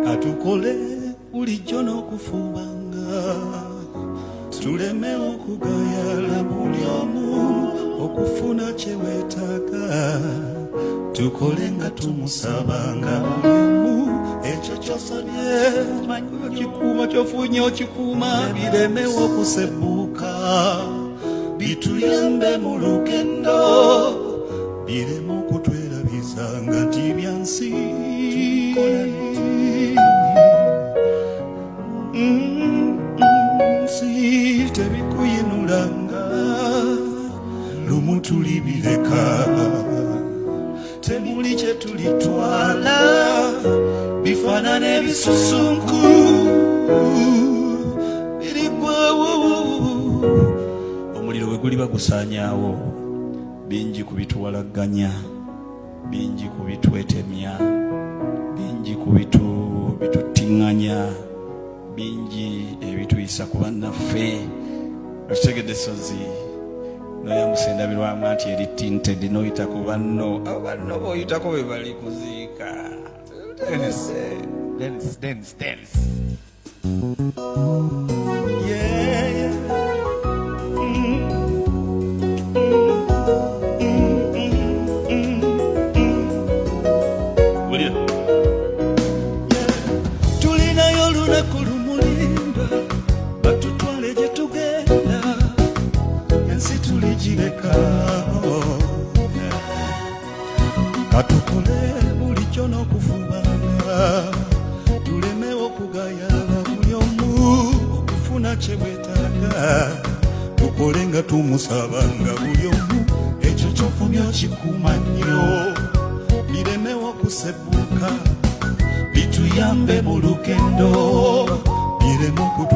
katukole bulijjo n'okufubanga tuleme okugayala buli omu okufuna kye weetaaga tukole nga tumusabanga buli omu ekyo ky'osabye manyi okikuuma ky'ofunye okikuuma biremewo okusebuuka bituyambe mu lugendo bireme okutwerabizanga nti byansi nsi tebikuyinulanga lumu tulibireka temuli kye tulitwala bifaanana ebisusunku birigwawo omuliro bwe guli bagusaanyaawo bingi kubituwalaganya bingi kubitwetemya bingi kubitutiŋŋanya bingi ebituyisa ku bannaffe okitegedde sozi noyambuse endabirwamu anti eri tinted noyita ku banno abo banno boyitako bwe bali kuziika dance. Yeah. Tulinayo olunaku lumulinda batutwale gye tugenda ensi tuligireka katukole bulijjo n'okufubanga tulemewo okugayala buli omu okufuna kye bwetaaga tukole nga tumusabanga buli omu ekyo ky'ofumya okikuuma nnyo biremewo okusebuuka bituyambe mu lugendo bireme okutu